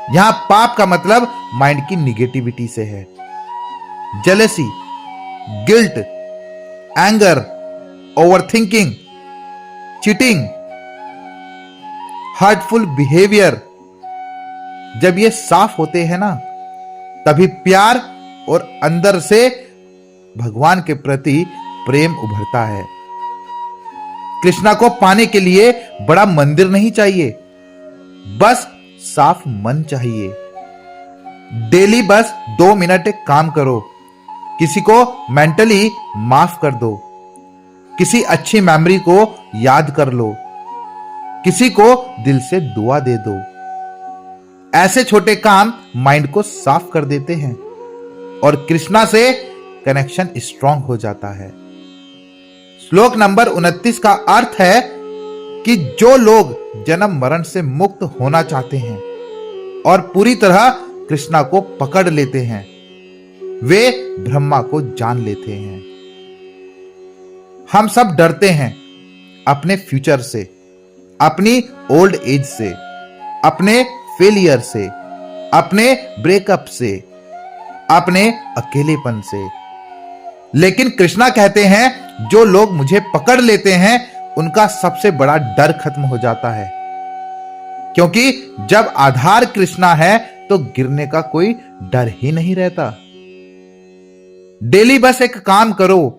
यहां पाप का मतलब माइंड की निगेटिविटी से है। Jealousy, guilt, anger, overthinking, cheating, hurtful behaviour, जब ये साफ होते हैं ना, तभी प्यार और अंदर से भगवान के प्रति प्रेम उभरता है। कृष्णा को पाने के लिए बड़ा मंदिर नहीं चाहिए, बस साफ मन चाहिए। डेली बस 2 मिनट एक काम करो, किसी को मेंटली माफ कर दो, किसी अच्छी मेमोरी को याद कर लो, किसी को दिल से दुआ दे दो। ऐसे छोटे काम माइंड को साफ कर देते हैं और कृष्णा से कनेक्शन स्ट्रांग हो जाता है। श्लोक नंबर 29 का अर्थ है कि जो लोग जन्म मरण से मुक्त होना चाहते हैं और पूरी तरह कृष्णा को पकड़ लेते हैं, वे ब्रह्मा को जान लेते हैं। हम सब डरते हैं अपने फ्यूचर से, अपनी ओल्ड एज से, अपने फेलियर से, अपने ब्रेकअप से, अपने अकेलेपन से। लेकिन कृष्णा कहते हैं जो लोग मुझे पकड़ लेते हैं उनका सबसे बड़ा डर खत्म हो जाता है, क्योंकि जब आधार कृष्णा है तो गिरने का कोई डर ही नहीं रहता। डेली बस एक काम करो,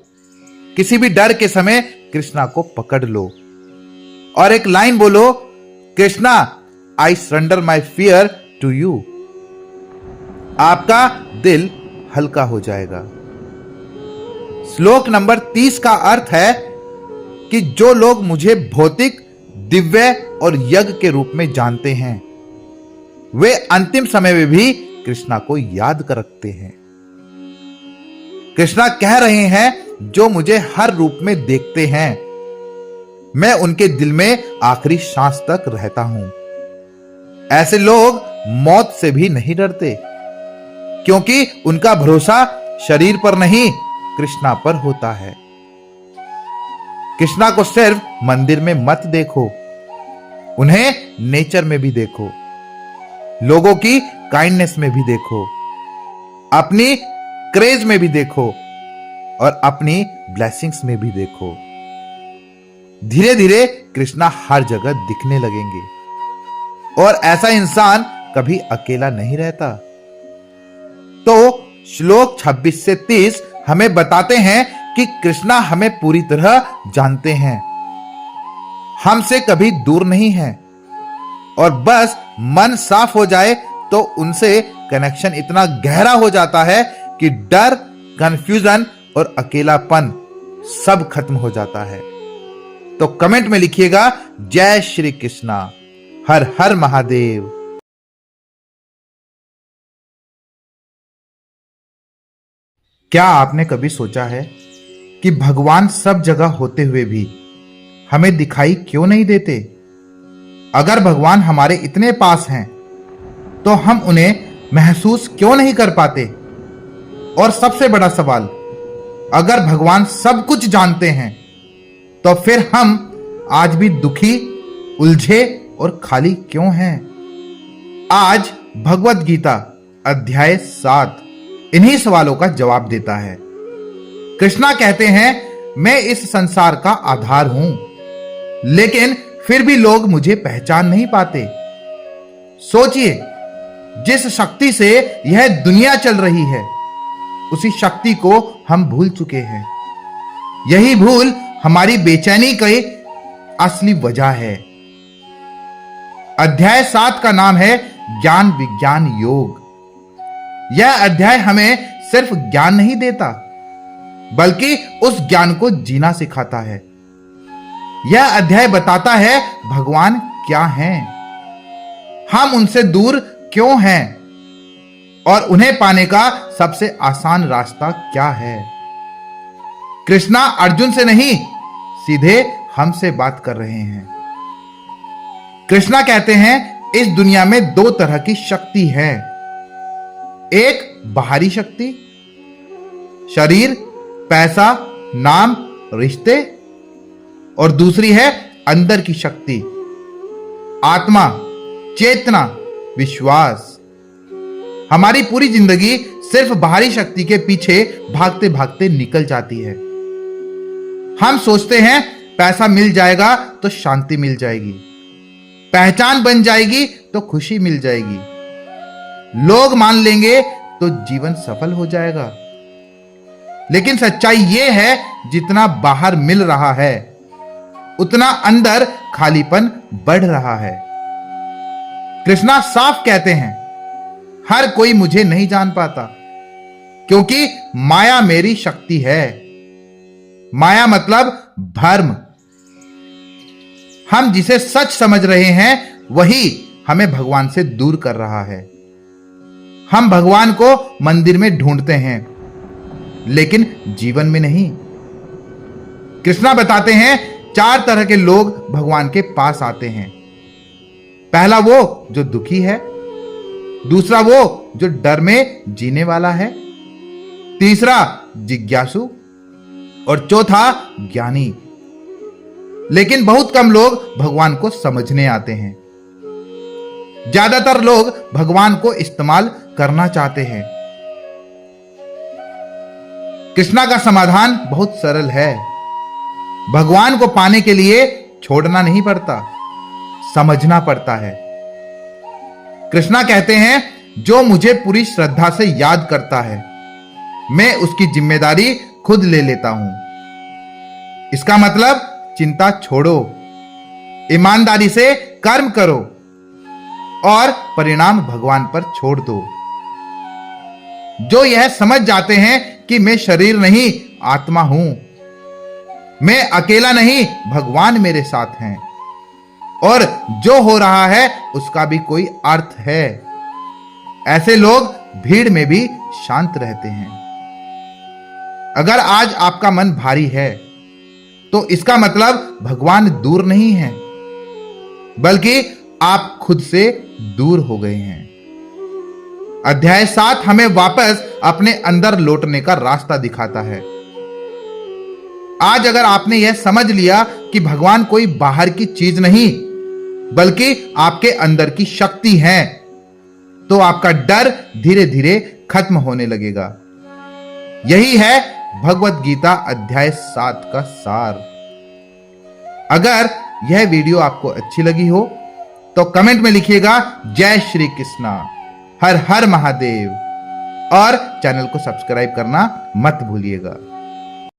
किसी भी डर के समय कृष्णा को पकड़ लो और एक लाइन बोलो, Krishna I surrender my fear to you. आपका दिल हल्का हो जाएगा। श्लोक नंबर 30 का अर्थ है कि जो लोग मुझे भौतिक, दिव्य और यज्ञ के रूप में जानते हैं, वे अंतिम समय में भी कृष्णा को याद कर रखते हैं। कृष्णा कह रहे हैं जो मुझे हर रूप में देखते हैं, मैं उनके दिल में आखिरी सांस तक रहता हूं। ऐसे लोग मौत से भी नहीं डरते, क्योंकि उनका भरोसा शरीर पर नहीं कृष्णा पर होता है। कृष्णा को सिर्फ मंदिर में मत देखो, उन्हें नेचर में भी देखो, लोगों की काइंडनेस में भी देखो, अपनी क्रेज में भी देखो और अपनी ब्लेसिंग्स में भी देखो। धीरे धीरे कृष्णा हर जगह दिखने लगेंगे और ऐसा इंसान कभी अकेला नहीं रहता। तो श्लोक 26 से 30 हमें बताते हैं कि कृष्णा हमें पूरी तरह जानते हैं, हमसे कभी दूर नहीं है और बस मन साफ हो जाए तो उनसे कनेक्शन इतना गहरा हो जाता है कि डर, कंफ्यूजन और अकेलापन सब खत्म हो जाता है। तो कमेंट में लिखिएगा जय श्री कृष्णा, हर हर महादेव। क्या आपने कभी सोचा है कि भगवान सब जगह होते हुए भी हमें दिखाई क्यों नहीं देते? अगर भगवान हमारे इतने पास हैं तो हम उन्हें महसूस क्यों नहीं कर पाते? और सबसे बड़ा सवाल, अगर भगवान सब कुछ जानते हैं तो फिर हम आज भी दुखी, उलझे और खाली क्यों हैं? आज भगवत गीता अध्याय 7 इन्हीं सवालों का जवाब देता है। कृष्णा कहते हैं, मैं इस संसार का आधार हूं, लेकिन फिर भी लोग मुझे पहचान नहीं पाते। सोचिए, जिस शक्ति से यह दुनिया चल रही है, उसी शक्ति को हम भूल चुके हैं। यही भूल हमारी बेचैनी की असली वजह है। अध्याय 7 का नाम है ज्ञान विज्ञान योग। यह अध्याय हमें सिर्फ ज्ञान नहीं देता, बल्कि उस ज्ञान को जीना सिखाता है। यह अध्याय बताता है भगवान क्या हैं, हम उनसे दूर क्यों हैं और उन्हें पाने का सबसे आसान रास्ता क्या है। कृष्णा अर्जुन से नहीं, सीधे हमसे बात कर रहे हैं। कृष्णा कहते हैं, इस दुनिया में 2 तरह की शक्ति है। एक बाहरी शक्ति, शरीर, पैसा, नाम, रिश्ते, और दूसरी है अंदर की शक्ति, आत्मा, चेतना, विश्वास। हमारी पूरी जिंदगी सिर्फ बाहरी शक्ति के पीछे भागते भागते निकल जाती है। हम सोचते हैं पैसा मिल जाएगा तो शांति मिल जाएगी, पहचान बन जाएगी तो खुशी मिल जाएगी, लोग मान लेंगे तो जीवन सफल हो जाएगा। लेकिन सच्चाई यह है, जितना बाहर मिल रहा है, उतना अंदर खालीपन बढ़ रहा है। कृष्णा साफ कहते हैं, हर कोई मुझे नहीं जान पाता, क्योंकि माया मेरी शक्ति है। माया मतलब भ्रम। हम जिसे सच समझ रहे हैं, वही हमें भगवान से दूर कर रहा है। हम भगवान को मंदिर में ढूंढते हैं, लेकिन जीवन में नहीं। कृष्णा बताते हैं, 4 तरह के लोग भगवान के पास आते हैं। पहला वो जो दुखी है, दूसरा वो जो डर में जीने वाला है, तीसरा जिज्ञासु, और चौथा ज्ञानी। लेकिन बहुत कम लोग भगवान को समझने आते हैं। ज्यादातर लोग भगवान को इस्तेमाल करना चाहते हैं। कृष्णा का समाधान बहुत सरल है। भगवान को पाने के लिए छोड़ना नहीं पड़ता, समझना पड़ता है। कृष्णा कहते हैं, जो मुझे पूरी श्रद्धा से याद करता है, मैं उसकी जिम्मेदारी खुद ले लेता हूं। इसका मतलब चिंता छोड़ो, ईमानदारी से कर्म करो और परिणाम भगवान पर छोड़ दो। जो यह समझ जाते हैं कि मैं शरीर नहीं आत्मा हूं, मैं अकेला नहीं, भगवान मेरे साथ हैं, और जो हो रहा है उसका भी कोई अर्थ है, ऐसे लोग भीड़ में भी शांत रहते हैं। अगर आज आपका मन भारी है, तो इसका मतलब भगवान दूर नहीं है, बल्कि आप खुद से दूर हो गए हैं। अध्याय 7 हमें वापस अपने अंदर लौटने का रास्ता दिखाता है। आज अगर आपने यह समझ लिया कि भगवान कोई बाहर की चीज नहीं, बल्कि आपके अंदर की शक्ति है, तो आपका डर धीरे धीरे खत्म होने लगेगा। यही है भगवत गीता अध्याय 7 का सार। अगर यह वीडियो आपको अच्छी लगी हो तो कमेंट में लिखिएगा जय श्री कृष्णा, हर हर महादेव, और चैनल को सब्सक्राइब करना मत भूलिएगा।